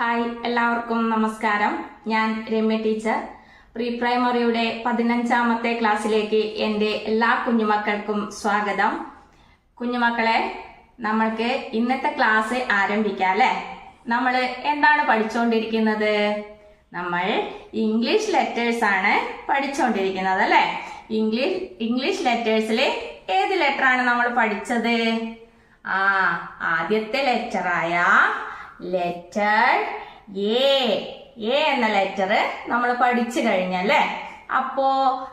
Hi, എല്ലാവർക്കും നമസ്കാരം. ഞാൻ രമ്യ ടീച്ചർ. പ്രീ പ്രൈമറിയുടെ 15ാമത്തെ ക്ലാസ്സിലേക്ക് എൻ്റെ എല്ലാ കുഞ്ഞുമക്കൾക്കും സ്വാഗതം. കുഞ്ഞുമക്കളെ, നമ്മൾക്ക് ഇന്നത്തെ ക്ലാസ് ആരംഭിക്കാം അല്ലേ? നമ്മൾ എന്താണ് പഠിച്ചുകൊണ്ടിരിക്കുന്നത്? നമ്മൾ ഇംഗ്ലീഷ് ലെറ്റേഴ്സ് ആണ് പഠിച്ചുകൊണ്ടിരിക്കുന്നത് അല്ലേ? ഇംഗ്ലീഷ് ലെറ്റേഴ്സിൽ ഏത് ലെറ്ററാണ് നമ്മൾ പഠിച്ചത്? ആദ്യത്തെ ലെറ്ററായ ലെറ്റർ എ എന്ന ലെറ്റർ നമ്മൾ പഠിച്ചു കഴിഞ്ഞല്ലേ? അപ്പോ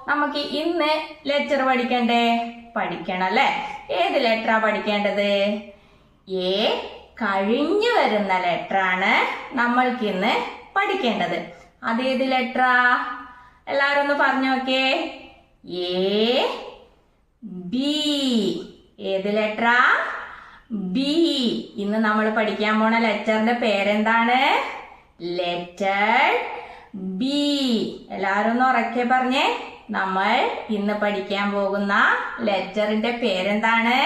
നമുക്ക് ഇന്ന് ലെറ്റർ പഠിക്കണം അല്ലേ? ഏത് ലെറ്ററാ പഠിക്കേണ്ടത്? എ കഴിഞ്ഞു വരുന്ന ലെറ്ററാണ് നമ്മൾക്ക് ഇന്ന് പഠിക്കേണ്ടത്. അതേത് ലെറ്ററാ? എല്ലാവരും ഒന്ന് പറഞ്ഞു നോക്കേ. A B. ഏത് ലെറ്ററാ? ബി. ഇന്ന് നമ്മൾ പഠിക്കാൻ പോണ ലെറ്ററിന്റെ പേരെന്താണ്? Letter B. എല്ലാവരും ഒന്ന് ഉറക്കെ പറഞ്ഞേ. നമ്മൾ ഇന്ന് പഠിക്കാൻ പോകുന്ന ലെറ്ററിന്റെ പേരെന്താണ്?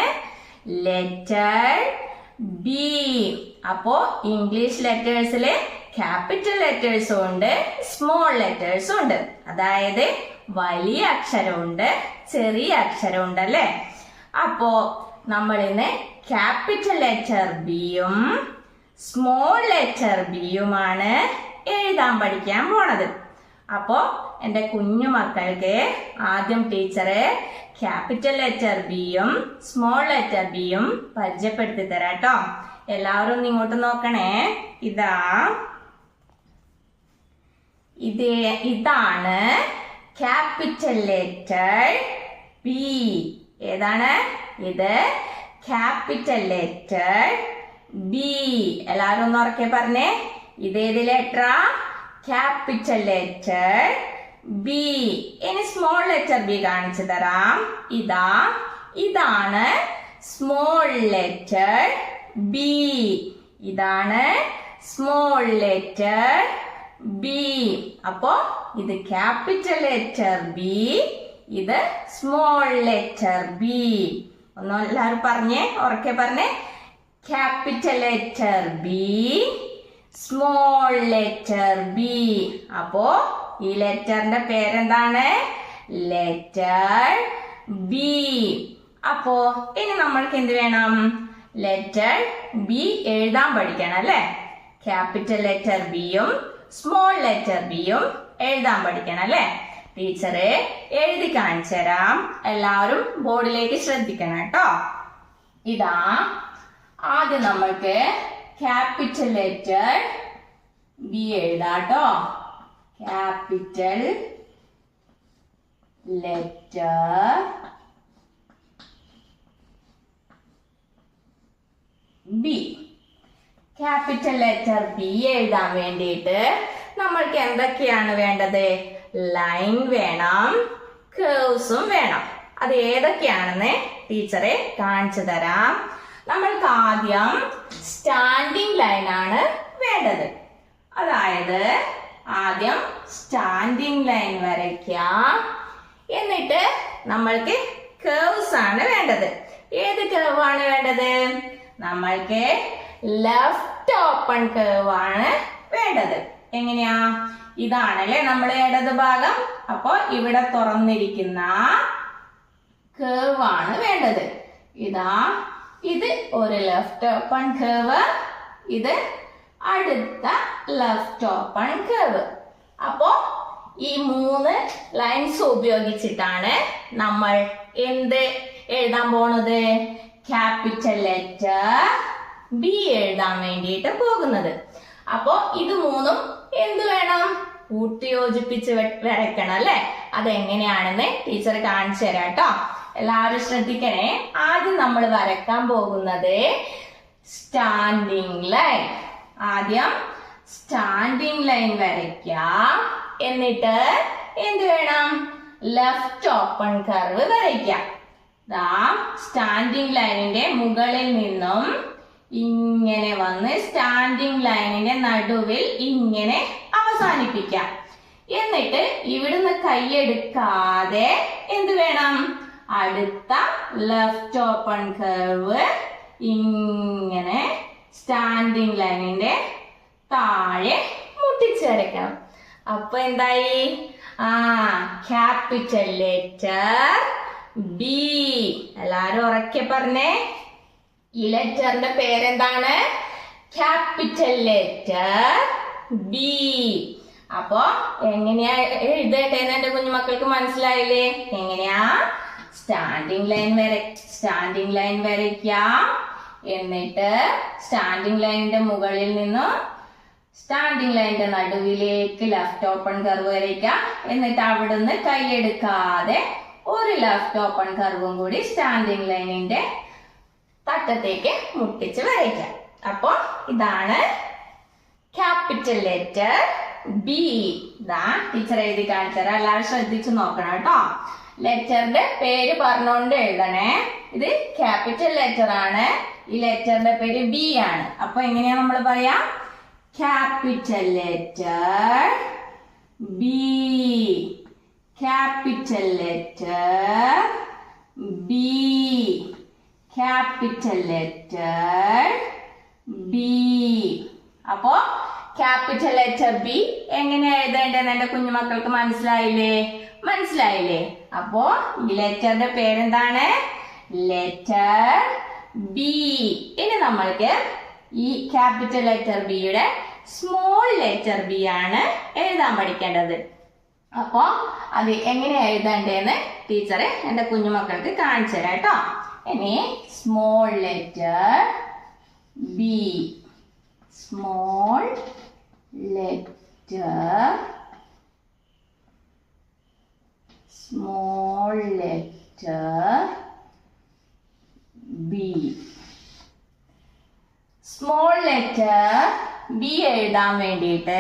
Letter B. അപ്പോ ഇംഗ്ലീഷ് ലെറ്റേഴ്സില് ക്യാപിറ്റൽ ലെറ്റേഴ്സും ഉണ്ട്, സ്മോൾ ലെറ്റേഴ്സും ഉണ്ട്. അതായത് വലിയ അക്ഷരമുണ്ട്, ചെറിയ അക്ഷരമുണ്ട് അല്ലേ? അപ്പോ നമ്മൾ ഇന്ന് ക്യാപിറ്റൽ ലെറ്റർ ബിയും സ്മോൾ ലെറ്റർ ബിയുമാണ് എഴുതാൻ പഠിക്കാൻ പോണത്. അപ്പോ എൻ്റെ കുഞ്ഞു മക്കൾക്ക് ആദ്യം ടീച്ചറെ ക്യാപിറ്റൽ ലെറ്റർ ബിയും സ്മോൾ ലെറ്റർ ബിയും പരിചയപ്പെടുത്തി തരാട്ടോ. എല്ലാവരും ഒന്ന് ഇങ്ങോട്ട് നോക്കണേ. ഇതാണ് ക്യാപിറ്റൽ ലെറ്റർ ബി. ഏതാണ് ഇത്? Capital letter B. എല്ലാവരും ഒന്ന് ഉറക്കെ പറഞ്ഞേ. ഇതേത് ലെറ്ററാ? Capital letter B. ഇനി സ്മോൾ ലെറ്റർ ബി കാണിച്ചു തരാം. ഇതാണ് സ്മോൾ ലെറ്റർ ബി. ഇതാണ് സ്മോൾ ലെറ്റർ ബി. അപ്പോ ഇത് ക്യാപിറ്റൽ ലെറ്റർ ബി, ഇത് സ്മോൾ ലെറ്റർ ബി. ഒന്ന് എല്ലാവരും പറഞ്ഞേ, ഉറക്കെ പറഞ്ഞേ. Capital letter B, small letter B. അപ്പോ ഈ ലെറ്ററിന്റെ പേരെന്താണ്? Letter B. അപ്പോ ഇനി നമ്മൾക്ക് എന്ത് വേണം? ലെറ്റർ ബി എഴുതാൻ പഠിക്കണം അല്ലേ? ക്യാപിറ്റൽ ലെറ്റർ ബിയും സ്മോൾ ലെറ്റർ ബിയും എഴുതാൻ പഠിക്കണം അല്ലേ? ടീച്ചറെ എഴുതി കാണിച്ചു തരാം. എല്ലാവരും ബോർഡിലേക്ക് ശ്രദ്ധിക്കണം കേട്ടോ. ആദ്യം നമ്മൾക്ക് ക്യാപിറ്റൽ ലെറ്റർ ബി എഴുതാട്ടോ. Capital letter B. Capital letter B എഴുതാൻ വേണ്ടിയിട്ട് നമ്മൾക്ക് എന്തൊക്കെയാണ് വേണ്ടത്? ലൈൻ വേണം, കേർവ്സും വേണം. അത് ഏതൊക്കെയാണെന്ന് ടീച്ചറെ കാണിച്ചു തരാം. നമ്മൾക്ക് ആദ്യം സ്റ്റാൻഡിങ് ലൈൻ ആണ് വേണ്ടത്. അതായത് ആദ്യം സ്റ്റാൻഡിങ് ലൈൻ വരയ്ക്കാം. എന്നിട്ട് നമ്മൾക്ക് കേർവ്സ് ആണ് വേണ്ടത്. ഏത് കേർവ് ആണ് വേണ്ടത്? നമ്മൾക്ക് ലെഫ്റ്റ് ഓപ്പൺ കേർവ് ആണ് വേണ്ടത്. എങ്ങനെയാ? ഇതാണല്ലേ നമ്മുടെ ഇടത് ഭാഗം. അപ്പോ ഇവിടെ തുറന്നിരിക്കുന്ന കേർവ് ആണ് വേണ്ടത്. ഇത് ഒരു ലെഫ്റ്റ് ഓപ്പൺ കേർവ്, ഇത് അടുത്ത ലെഫ്റ്റ് ഓപ്പൺ കേർവ്. അപ്പോ ഈ 3 ലൈൻസ് ഉപയോഗിച്ചിട്ടാണ് നമ്മൾ എന്ത് എഴുതാൻ പോണത്? ക്യാപിറ്റൽ ലെറ്റർ ബി എഴുതാൻ വേണ്ടിയിട്ട് പോകുന്നത്. അപ്പോ ഇത് 3ഉം എന്ത് വേണം? കൂട്ടിയോജിപ്പിച്ച് വരയ്ക്കണം അല്ലെ? അതെങ്ങനെയാണെന്ന് ടീച്ചർ കാണിച്ചു തരാം കേട്ടോ. എല്ലാവരും ശ്രദ്ധിക്കണേ. ആദ്യം നമ്മൾ വരയ്ക്കാൻ പോകുന്നത് സ്റ്റാൻഡിങ് ലൈൻ. ആദ്യം സ്റ്റാൻഡിങ് ലൈൻ വരയ്ക്കാം. എന്നിട്ട് എന്ത് വേണം? ലെഫ്റ്റ് ഓപ്പൺ കർവ് വരയ്ക്കാം. സ്റ്റാൻഡിങ് ലൈനിന്റെ മുകളിൽ നിന്നും ഇങ്ങനെ വന്ന് സ്റ്റാൻഡിങ് ലൈനിന്റെ നടുവിൽ ഇങ്ങനെ അവസാനിപ്പിക്കാം. എന്നിട്ട് ഇവിടുന്ന് കൈയെടുക്കാതെ എന്ത് വേണം? അടുത്ത ലെഫ്റ്റ് ഓപ്പൺ കർവ് ഇങ്ങനെ സ്റ്റാൻഡിങ് ലൈനിന്റെ താഴെ മുട്ടിച്ച് വരയ്ക്കണം. അപ്പൊ എന്തായി? Capital letter B. എല്ലാരും ഉറക്കെ പറഞ്ഞേ. ഈ ലെറ്ററിന്റെ പേരെന്താണ്? Capital letter B. അപ്പൊ എങ്ങനെയാ എഴുതേണ്ടതെന്ന് എന്റെ കുഞ്ഞുമക്കൾക്ക് മനസ്സിലായില്ലേ? എങ്ങനെയാ? സ്റ്റാൻഡിങ് ലൈൻ വരയ്ക്കാം. എന്നിട്ട് സ്റ്റാൻഡിങ് ലൈനിന്റെ മുകളിൽ നിന്നും സ്റ്റാൻഡിങ് ലൈനിന്റെ നടുവിലേക്ക് ലെഫ്റ്റ് ഓപ്പൺ കർവ് വരയ്ക്കാം. എന്നിട്ട് അവിടുന്ന് കൈയെടുക്കാതെ ഒരു ലെഫ്റ്റ് ഓപ്പൺ കർവും കൂടി സ്റ്റാൻഡിങ് ലൈനിന്റെ തട്ടത്തേക്ക് മുട്ടിച്ച് വരയ്ക്കാം. അപ്പൊ ഇതാണ് ക്യാപിറ്റൽ ലെറ്റർ ബി. ഇതാ ടീച്ചർ എഴുതി കാണിച്ചുതരാം. എല്ലാവരും ശ്രദ്ധിച്ചു നോക്കണം കേട്ടോ. ലെറ്ററിന്റെ പേര് പറഞ്ഞുകൊണ്ട് എഴുതണേ. ഇത് ക്യാപിറ്റൽ ലെറ്റർ ആണ്. ഈ ലെറ്ററിന്റെ പേര് ബി ആണ്. അപ്പൊ എങ്ങനെയാ നമ്മൾ പറയാ? Capital letter B. Capital letter B. Capital letter B. അപ്പോ ക്യാപിറ്റൽ ലെറ്റർ ബി എങ്ങനെയാ എഴുതേണ്ടതെന്ന് എന്റെ കുഞ്ഞുമക്കൾക്ക് മനസ്സിലായില്ലേ? അപ്പോ ഈ ലെറ്ററിന്റെ പേരെന്താണ്? Letter B. ഇനി നമ്മൾക്ക് ഈ ക്യാപിറ്റൽ ലെറ്റർ ബിയുടെ സ്മോൾ ലെറ്റർ ബി ആണ് എഴുതാൻ പഠിക്കേണ്ടത്. അപ്പോ അത് എങ്ങനെയാ എഴുതേണ്ടതെന്ന് ടീച്ചർ എന്റെ കുഞ്ഞുമക്കൾക്ക് കാണിച്ചു തരാം കേട്ടോ. ഇനി small letter B. Small letter B. Small letter B എഴുതാൻ വേണ്ടിയിട്ട്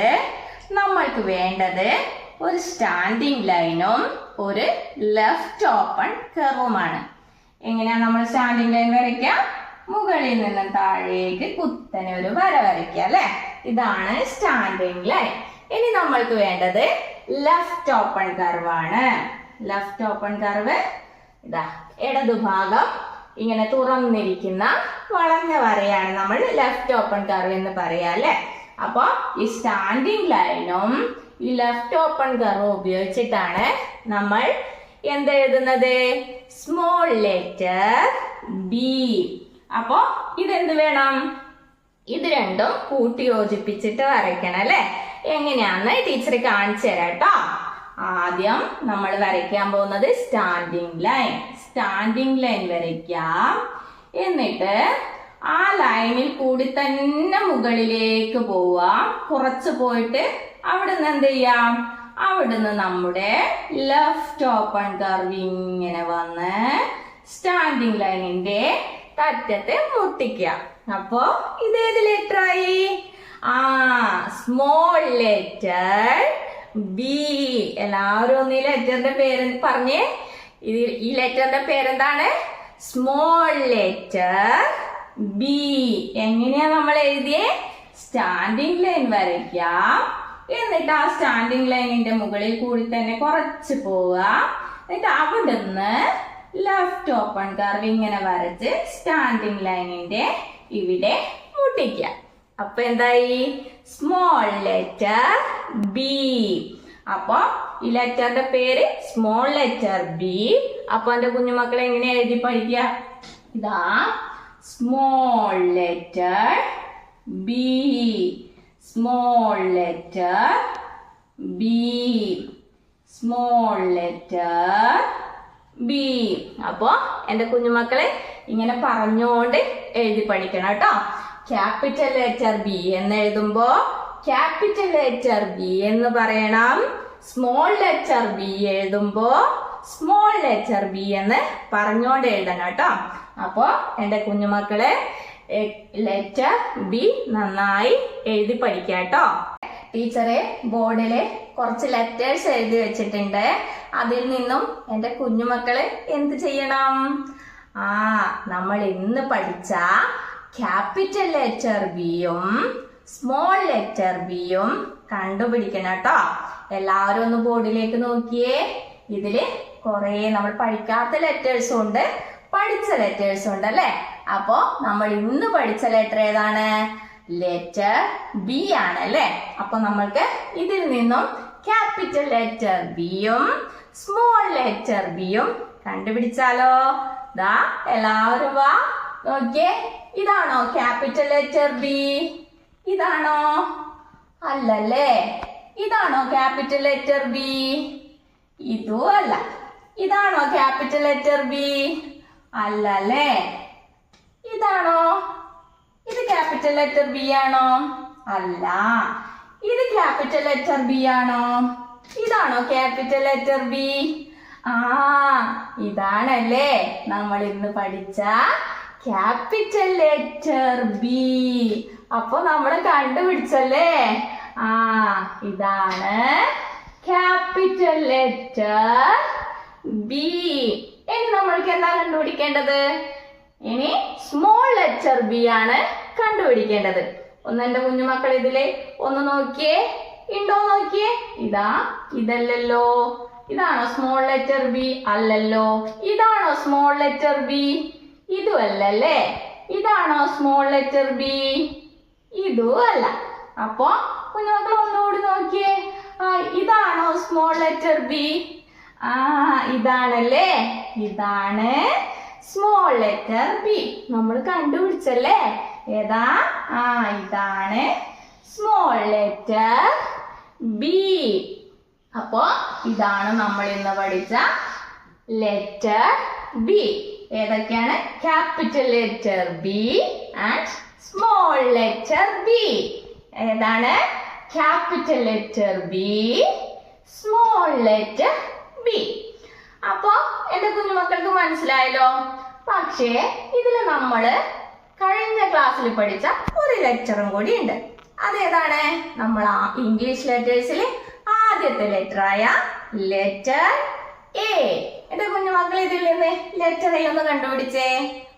നമ്മൾക്ക് വേണ്ടത് ഒരു സ്റ്റാൻഡിങ് ലൈനും ഒരു ലെഫ്റ്റ് ഓപ്പൺ കർവുമാണ്. എങ്ങനെയാ നമ്മൾ സ്റ്റാൻഡിങ് ലൈൻ വരയ്ക്കാം? മുകളിൽ നിന്നും താഴേക്ക് കുത്തനെ ഒരു വര വരയ്ക്കുക അല്ലെ? ഇതാണ് സ്റ്റാൻഡിങ് ലൈൻ. ഇനി നമ്മൾക്ക് വേണ്ടത് ലെഫ്റ്റ് ഓപ്പൺ കർവാണ്. ലെഫ്റ്റ് ഓപ്പൺ കർവ് ഇതാ ഇടതുഭാഗം ഇങ്ങനെ തുറന്നിരിക്കുന്ന വളഞ്ഞ വരയാണ് നമ്മൾ ലെഫ്റ്റ് ഓപ്പൺ കർവ് എന്ന് പറയാ അല്ലെ? അപ്പൊ ഈ സ്റ്റാൻഡിങ് ലൈനും ഈ ലെഫ്റ്റ് ഓപ്പൺ കർവ് ഉപയോഗിച്ചിട്ടാണ് നമ്മൾ എന്തെഴുതുന്നത്? Small letter B. അപ്പൊ ഇതെന്ത് വേണം? ഇത് രണ്ടും കൂട്ടി യോജിപ്പിച്ചിട്ട് വരയ്ക്കണം അല്ലെ? എങ്ങനെയാന്ന് ടീച്ചർ കാണിച്ചു തരാം കേട്ടോ. ആദ്യം നമ്മൾ വരയ്ക്കാൻ പോകുന്നത് സ്റ്റാൻഡിങ് ലൈൻ വരയ്ക്കാം. എന്നിട്ട് ആ ലൈനിൽ കൂടി തന്നെ മുകളിലേക്ക് പോവാം. കുറച്ച് പോയിട്ട് അവിടുന്ന് എന്ത് ചെയ്യാം? അവിടുന്ന് നമ്മുടെ ലെഫ്റ്റ് ഓപ്പൺ കർവ് ഇങ്ങനെ വന്ന് സ്റ്റാൻഡിങ് ലൈനിന്റെ തറ്റത്തെ മുട്ടിക്കുക. അപ്പോ ഇതേത് ലെറ്റർ ആയി? Small letter B. എല്ലാവരും ഒന്ന് ഈ ലെറ്ററിന്റെ പേര് പറഞ്ഞേ. ഈ ലെറ്ററിന്റെ പേരെന്താണ്? Small letter B. എങ്ങനെയാ നമ്മൾ എഴുതിയേ? സ്റ്റാൻഡിങ് ലൈൻ വരയ്ക്കാം. എന്നിട്ട് ആ സ്റ്റാൻഡിങ് ലൈനിന്റെ മുകളിൽ കൂടി തന്നെ കുറച്ച് പോവുക. എന്നിട്ട് അവിടുന്ന് ലെഫ്റ്റ് ഓപ്പൺ കർവ് ഇങ്ങനെ വരച്ച് സ്റ്റാൻഡിങ് ലൈനിന്റെ ഇവിടെ മുട്ടിക്കുക. അപ്പൊ എന്തായി? Small letter B. അപ്പൊ ഈ ലെറ്ററിന്റെ പേര് സ്മോൾ ലെറ്റർ ബി. അപ്പൊ എന്റെ കുഞ്ഞുമക്കളെ എങ്ങനെ എഴുതി പഠിക്കുക? ഇതാ small letter B. Small letter B. Small letter B. അപ്പൊ എന്റെ കുഞ്ഞുമക്കളെ ഇങ്ങനെ പറഞ്ഞുകൊണ്ട് എഴുതി പഠിക്കണം കേട്ടോ. ക്യാപിറ്റൽ ലെറ്റർ ബി എന്ന് എഴുതുമ്പോ ക്യാപിറ്റൽ ലെറ്റർ ബി എന്ന് പറയണം. സ്മോൾ ലെറ്റർ ബി എഴുതുമ്പോ സ്മോൾ ലെറ്റർ ബി എന്ന് പറഞ്ഞുകൊണ്ട് എഴുതണം കേട്ടോ. അപ്പൊ എന്റെ കുഞ്ഞുമക്കളെ ലെറ്റർ ബി നന്നായി എഴുതി പഠിക്കാം കേട്ടോ. ടീച്ചറെ ബോർഡില് കുറച്ച് ലെറ്റേഴ്സ് എഴുതി വെച്ചിട്ടുണ്ട്. അതിൽ നിന്നും എന്റെ കുഞ്ഞുമക്കള് എന്ത് ചെയ്യണം? നമ്മൾ ഇന്ന് പഠിച്ച ക്യാപിറ്റൽ ലെറ്റർ ബിയും സ്മോൾ ലെറ്റർ ബിയും കണ്ടുപിടിക്കണം കേട്ടോ. എല്ലാവരും ഒന്ന് ബോർഡിലേക്ക് നോക്കിയേ. ഇതില് കുറെ നമ്മൾ പഠിക്കാത്ത ലെറ്റേഴ്സും ഉണ്ട്, പഠിച്ച ലെറ്റേഴ്സും ഉണ്ട് അല്ലെ? അപ്പോ നമ്മൾ ഇന്ന് പഠിച്ച ലെറ്റർ ഏതാണ്? ലെറ്റർ ബി ആണ് അല്ലേ? അപ്പൊ നമ്മൾക്ക് ഇതിൽ നിന്നും ക്യാപിറ്റൽ ലെറ്റർ ബിയും സ്മോൾ ലെറ്റർ ബിയും കണ്ടുപിടിച്ചാലോ? ദാ എല്ലാവരും വാ നോക്കിയേ. ഇതാണോ ക്യാപിറ്റൽ ലെറ്റർ ബി? ഇതാണോ? അല്ലല്ലേ. ഇതാണോ ക്യാപിറ്റൽ ലെറ്റർ ബി? ഇതും അല്ല. ഇതാണോ ക്യാപിറ്റൽ ലെറ്റർ ബി? അല്ലല്ലേ. ഇതാണോ? ഇത് ക്യാപിറ്റൽ ലെറ്റർ ബി ആണോ? അല്ല. ഇത് ക്യാപിറ്റൽ ലെറ്റർ ബി ആണോ? ഇതാണോ ക്യാപിറ്റൽ ലെറ്റർ ബി? ആ, ഇതാണല്ലേ നമ്മൾ ഇന്ന് പഠിച്ച ക്യാപിറ്റൽ ലെറ്റർ ബി. അപ്പൊ നമ്മൾ കണ്ടുപിടിച്ചല്ലേ? ആ, ഇതാണ് ക്യാപിറ്റൽ ലെറ്റർ ബി. ഇനി നമ്മൾക്ക് എന്താ കണ്ടുപിടിക്കേണ്ടത്? ഇനി സ്മോൾ ലെറ്റർ ബി ആണ് കണ്ടുപിടിക്കേണ്ടത്. ഒന്ന് എന്റെ കുഞ്ഞുമക്കൾ ഇതില് ഒന്ന് നോക്കിയേ. ഉണ്ടോ നോക്കിയേ. ഇതല്ലല്ലോ. ഇതാണോ സ്മോൾ ലെറ്റർ ബി? അല്ലല്ലോ. ഇതാണോ സ്മോൾ ലെറ്റർ ബി? ഇതും അല്ലല്ലേ. ഇതാണോ സ്മോൾ ലെറ്റർ ബി? ഇതും അല്ല. അപ്പൊ കുഞ്ഞുമക്കൾ ഒന്നുകൂടി നോക്കിയേ. ഇതാണോ സ്മോൾ ലെറ്റർ ബി? ആ, ഇതാണല്ലേ. ഇതാണ് സ്മോൾ ലെറ്റർ ബി. നമ്മൾ കണ്ടുപിടിച്ചല്ലേ? ഏതാ? ഇതാണ് സ്മോൾ ലെറ്റർ ബി. അപ്പോ ഇതാണ് നമ്മൾ ഇന്ന് പഠിച്ച ലെറ്റർ ബി. ഏതൊക്കെയാണ്? Capital letter B and small letter B. ഏതാണ്? Capital letter B, small letter B. അപ്പോ എന്റെ കുഞ്ഞുമക്കൾക്ക് മനസ്സിലായല്ലോ. പക്ഷേ ഇതില് നമ്മള് കഴിഞ്ഞ ക്ലാസ്സിൽ പഠിച്ച ഒരു ലെറ്ററും കൂടി ഉണ്ട്. അതേതാണ്? നമ്മൾ ഇംഗ്ലീഷ് ലെറ്റേഴ്സിൽ ആദ്യത്തെ ലെറ്റർ ആയ ലെറ്റർ എ. എന്റെ കുഞ്ഞുമക്കൾ ഇതിൽ നിന്ന് ലെറ്റർ എ ഒന്ന് കണ്ടുപിടിച്ചേ.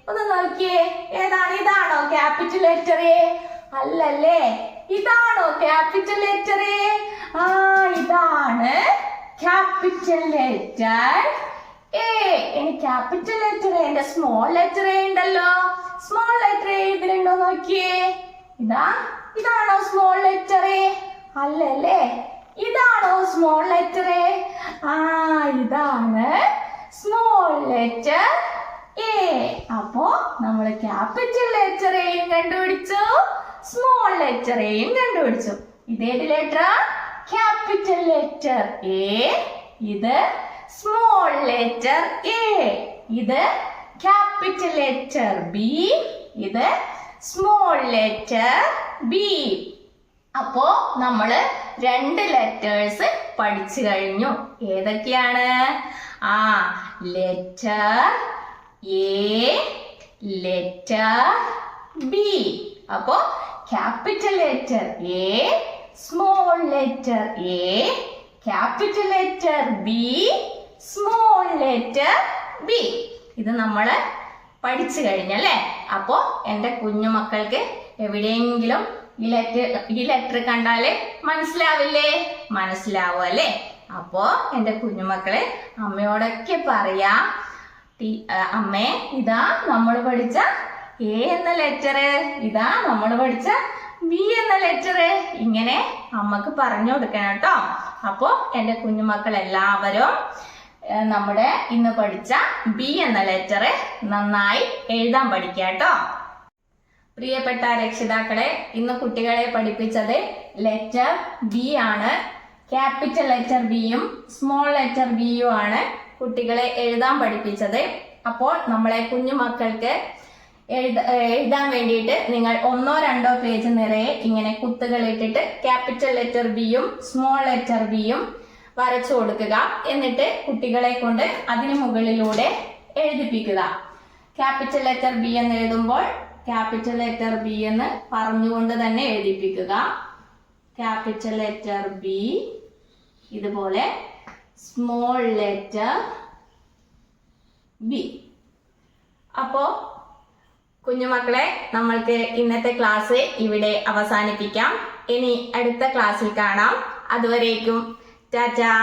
ഒന്ന് നോക്കിയേ. ഏതാണ്? ഇതാണോ ക്യാപിറ്റൽ ലെറ്റർ എ? അല്ലല്ലേ. ഇതാണോ ക്യാപിറ്റൽ ലെറ്റർ എ? ഇതാണ് ക്യാപിറ്റൽ ലെറ്റർ എ. ഇനി ക്യാപിറ്റൽ ലെറ്റർ എന്റെ സ്മോൾ ലെറ്റർ എ ഉണ്ടല്ലോ. സ്മോൾ ലെറ്റർ എ ഇതിലുണ്ടോ നോക്കിയേ. ഇതാണോ സ്മോൾ ലെറ്റർ എ? അല്ലല്ലേ. ഇതാണോ സ്മോൾ ലെറ്റർ എ? ഇതാണ് സ്മോൾ ലെറ്റർ എ. അപ്പോ നമ്മൾ ക്യാപിറ്റൽ ലെറ്റർ എയും കണ്ടുപിടിച്ചു, സ്മോൾ ലെറ്റർ എയും കണ്ടുപിടിച്ചു. ഇതേത് ലെറ്റർ? Capital letter A. ഇത് സ്മോൾ ലെറ്റർ എ. ഇത് ക്യാപിറ്റൽ ലെറ്റർ ബി. ഇത് സ്മോൾ ലെറ്റർ ബി. അപ്പോ നമ്മള് രണ്ട് ലെറ്റേഴ്സ് പഠിച്ചു കഴിഞ്ഞു. ഏതൊക്കെയാണ്? Letter A, letter B. അപ്പോ capital letter A, small letter A, capital letter B, small letter B. ഇത് നമ്മള് പഠിച്ചു കഴിഞ്ഞല്ലേ? അപ്പോ എന്റെ കുഞ്ഞുമക്കൾക്ക് എവിടെയെങ്കിലും ഈ ലെറ്റർ കണ്ടാല് മനസ്സിലാവില്ലേ? മനസ്സിലാവും അല്ലേ? അപ്പോ എന്റെ കുഞ്ഞുമക്കളെ അമ്മയോടൊക്കെ പറയാ, അമ്മേ ഇതാ നമ്മൾ പഠിച്ച എ എന്ന ലെറ്റർ, ഇതാ നമ്മൾ പഠിച്ച ബി എന്ന ലെറ്റർ. ഇങ്ങനെ അമ്മക്ക് പറഞ്ഞു കൊടുക്കണം കേട്ടോ. അപ്പോ എന്റെ കുഞ്ഞുമക്കൾ എല്ലാവരും നമ്മുടെ ഇന്ന് പഠിച്ച ബി എന്ന ലെറ്റർ നന്നായി എഴുതാൻ പഠിക്കാട്ടോ. പ്രിയപ്പെട്ട രക്ഷിതാക്കളെ, ഇന്ന് കുട്ടികളെ പഠിപ്പിച്ചത് ലെറ്റർ ബി ആണ്. ക്യാപിറ്റൽ ലെറ്റർ ബിയും സ്മോൾ ലെറ്റർ ബിയും ആണ് കുട്ടികളെ എഴുതാൻ പഠിപ്പിച്ചത്. അപ്പോൾ നമ്മളെ കുഞ്ഞുമക്കൾക്ക് എഴുതാൻ വേണ്ടിയിട്ട് നിങ്ങൾ 1-2 പേജ് നിറയെ ഇങ്ങനെ കുത്തുകൾ ഇട്ടിട്ട് ക്യാപിറ്റൽ ലെറ്റർ ബിയും സ്മോൾ ലെറ്റർ ബിയും വരച്ചു കൊടുക്കുക. എന്നിട്ട് കുട്ടികളെ കൊണ്ട് അതിന് മുകളിലൂടെ എഴുതിപ്പിക്കുക. ക്യാപിറ്റൽ ലെറ്റർ ബി എന്ന് എഴുതുമ്പോൾ ക്യാപിറ്റൽ ലെറ്റർ ബി എന്ന് പറഞ്ഞുകൊണ്ട് തന്നെ എഴുതിപ്പിക്കുക. ക്യാപിറ്റൽ ലെറ്റർ ബി, ഇതുപോലെ സ്മോൾ ലെറ്റർ ബി. അപ്പോ കുഞ്ഞുമക്കളെ, നമ്മൾക്ക് ഇന്നത്തെ ക്ലാസ് ഇവിടെ അവസാനിപ്പിക്കാം. ഇനി അടുത്ത ക്ലാസ്സിൽ കാണാം. അതുവരേക്കും ടാറ്റാ.